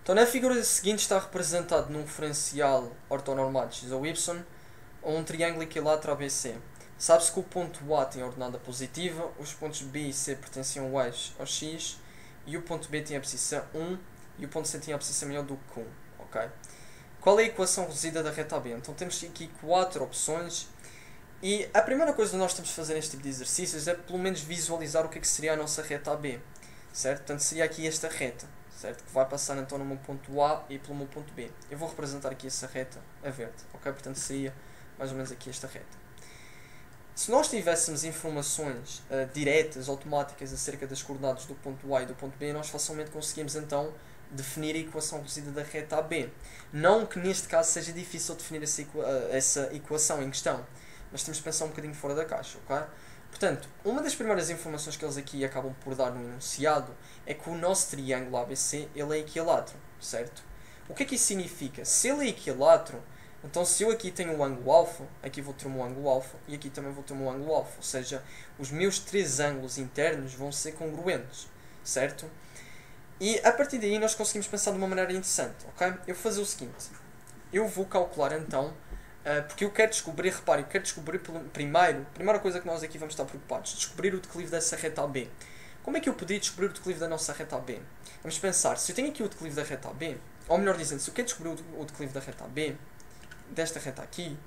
Então na figura seguinte está representado num referencial ortonormado x ou y ou um triângulo equilátero ABC. Sabe-se que o ponto A tem ordenada positiva, os pontos B e C pertencem ao eixo ao x e o ponto B tem a abscissa 1 e o ponto C tem a abscissa maior do que 1. Okay? Qual é a equação reduzida da reta AB? Então temos aqui 4 opções e a primeira coisa que nós temos de fazer neste tipo de exercícios é pelo menos visualizar o que é que seria a nossa reta AB. Certo? Portanto seria aqui esta reta, certo? Que vai passar então no meu ponto A e pelo meu ponto B. Eu vou representar aqui essa reta a verde. Okay? Portanto seria mais ou menos aqui esta reta. Se nós tivéssemos informações diretas, automáticas, acerca das coordenadas do ponto A e do ponto B, nós facilmente conseguimos então definir a equação reduzida da reta AB. Não que neste caso seja difícil definir essa equação em questão, mas temos de pensar um bocadinho fora da caixa, ok? Portanto, uma das primeiras informações que eles aqui acabam por dar no enunciado é que o nosso triângulo ABC ele é equilátero, certo? O que é que isso significa? Se ele é equilátero, então se eu aqui tenho um ângulo alfa, aqui vou ter um ângulo alfa e aqui também vou ter um ângulo alfa. Ou seja, os meus 3 ângulos internos vão ser congruentes, certo? E a partir daí nós conseguimos pensar de uma maneira interessante, ok? Eu vou fazer o seguinte, eu vou calcular então, porque eu quero descobrir, repare, eu quero descobrir primeiro, a primeira coisa que nós aqui vamos estar preocupados, descobrir o declive dessa reta AB. Como é que eu poderia descobrir o declive da nossa reta AB? Vamos pensar, se eu tenho aqui o declive da reta AB, ou melhor dizendo, se eu quero descobrir o declive da reta AB, desta reta aqui,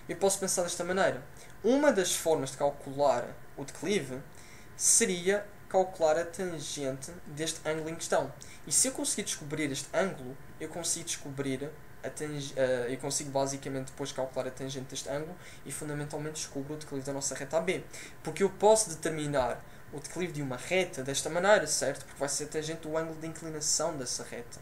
eu posso pensar desta maneira. Uma das formas de calcular o declive seria calcular a tangente deste ângulo em questão. E se eu conseguir descobrir este ângulo, eu consigo descobrir eu consigo basicamente depois calcular a tangente deste ângulo e fundamentalmente descubro o declive da nossa reta AB. Porque eu posso determinar o declive de uma reta desta maneira, certo? Porque vai ser a tangente do ângulo de inclinação dessa reta.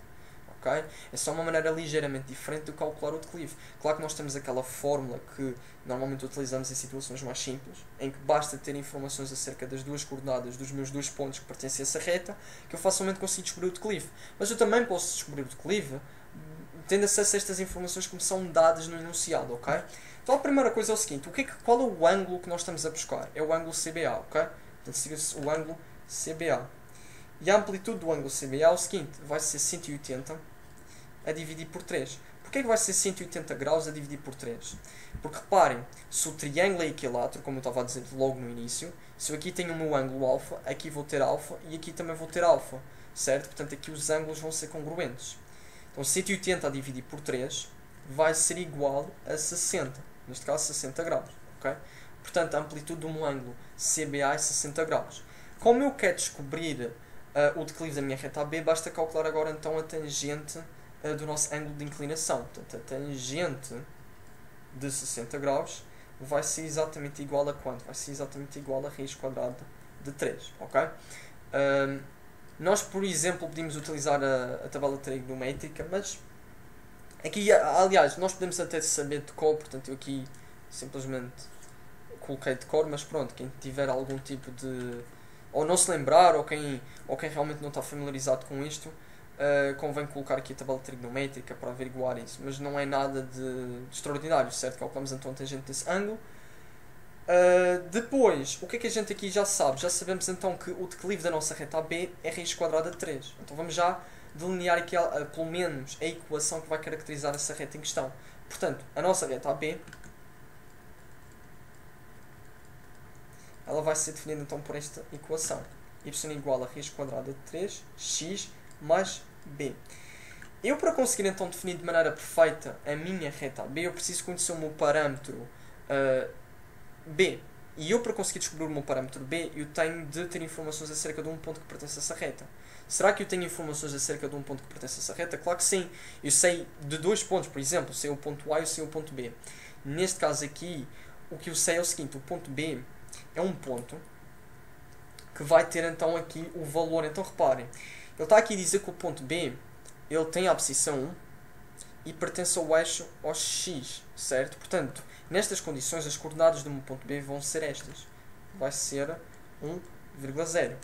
Okay? É só uma maneira ligeiramente diferente de calcular o declive. Claro que nós temos aquela fórmula que normalmente utilizamos em situações mais simples, em que basta ter informações acerca das duas coordenadas dos meus 2 pontos que pertencem a essa reta, que eu facilmente consigo descobrir o declive. Mas eu também posso descobrir o declive tendo acesso a estas informações que me são dadas no enunciado. Okay? Então a primeira coisa é o seguinte, qual é o ângulo que nós estamos a buscar? É o ângulo CBA. Okay? Portanto, seria-se o ângulo CBA. E a amplitude do ângulo CBA é o seguinte, vai ser 180 a dividir por 3. Porquê que vai ser 180 graus a dividir por 3? Porque reparem, se o triângulo é equilátero, como eu estava a dizer logo no início, se eu aqui tenho o meu ângulo alfa, aqui vou ter alfa e aqui também vou ter alfa, certo? Portanto aqui os ângulos vão ser congruentes. Então 180 a dividir por 3 vai ser igual a 60, neste caso 60 graus, ok? Portanto a amplitude do meu ângulo CBA é 60 graus. Como eu quero descobrir o declive da minha reta AB, basta calcular agora então a tangente do nosso ângulo de inclinação. Portanto, a tangente de 60 graus vai ser exatamente igual a quanto? Vai ser exatamente igual a raiz quadrada de 3. Okay? Nós, por exemplo, podemos utilizar a tabela trigonométrica, mas aqui, aliás, nós podemos até saber de cor, portanto eu aqui simplesmente coloquei de cor, mas pronto, quem tiver algum tipo de... ou não se lembrar, ou quem realmente não está familiarizado com isto, convém colocar aqui a tabela trigonométrica para averiguar isso, mas não é nada de extraordinário, certo? Calculamos então a tangente desse ângulo. Depois, o que é que a gente aqui já sabe? Já sabemos então que o declive da nossa reta AB é raiz quadrada de 3. Então vamos já delinear aqui pelo menos a equação que vai caracterizar essa reta em questão. Portanto, a nossa reta AB ela vai ser definida então por esta equação. Y igual a raiz quadrada de 3, x mais b. Eu, para conseguir então definir de maneira perfeita a minha reta AB, eu preciso conhecer o meu parâmetro B. E eu, para conseguir descobrir o meu parâmetro B, eu tenho de ter informações acerca de um ponto que pertence a essa reta. Será que eu tenho informações acerca de um ponto que pertence a essa reta? Claro que sim. Eu sei de 2 pontos, por exemplo, sei o ponto A e eu sei o ponto B. Neste caso aqui, o que eu sei é o seguinte, o ponto B é um ponto que vai ter então aqui o valor. Então reparem, ele está aqui a dizer que o ponto B ele tem a abscissa 1 e pertence ao eixo OX, certo? Portanto, nestas condições as coordenadas do meu ponto B vão ser estas. Vai ser 1,0.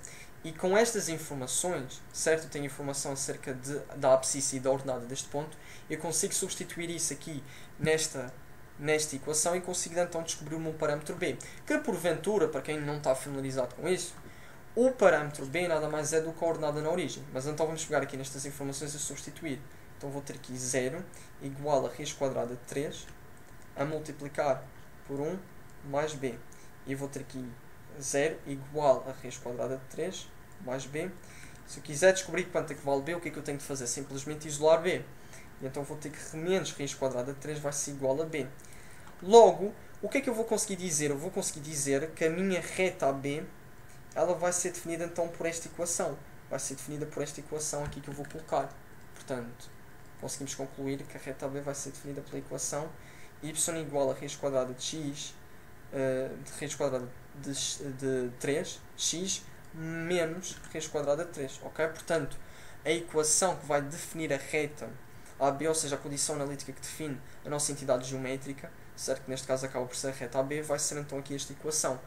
E com estas informações, certo? Eu tenho informação acerca da abscissa e da ordenada deste ponto. Eu consigo substituir isso aqui nesta nesta equação e consigo então descobrir o meu parâmetro B. Que porventura, para quem não está familiarizado com isso, o parâmetro B nada mais é do que a ordenada na origem. Mas então vamos pegar aqui nestas informações e substituir. Então vou ter aqui 0 igual a raiz quadrada de 3 a multiplicar por 1 mais B. E vou ter aqui 0 igual a raiz quadrada de 3 mais B. Se eu quiser descobrir quanto é que vale B, o que é que eu tenho de fazer? Simplesmente isolar B. E então vou ter que menos raiz quadrada de 3 vai ser igual a B. Logo, o que é que eu vou conseguir dizer? Eu vou conseguir dizer que a minha reta AB ela vai ser definida então por esta equação. Vai ser definida por esta equação aqui que eu vou colocar. Portanto, conseguimos concluir que a reta AB vai ser definida pela equação y igual a raiz quadrada de x, de raiz quadrada de 3, x menos raiz quadrada de 3. Ok? Portanto, a equação que vai definir a reta AB, ou seja, a condição analítica que define a nossa entidade geométrica, certo? Que neste caso acaba por ser a reta AB, vai ser então aqui esta equação.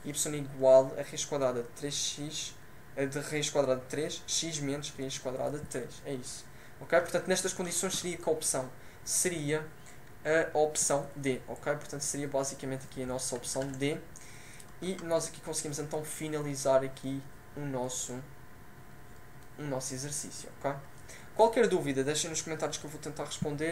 Y igual a raiz quadrada de 3x, de raiz quadrada de 3, x menos raiz quadrada de 3. É isso. Ok? Portanto, nestas condições seria que a opção? Seria a opção D. Ok? Portanto, seria basicamente aqui a nossa opção D. E nós aqui conseguimos então finalizar aqui o nosso exercício. Ok? Qualquer dúvida, deixem nos comentários que eu vou tentar responder.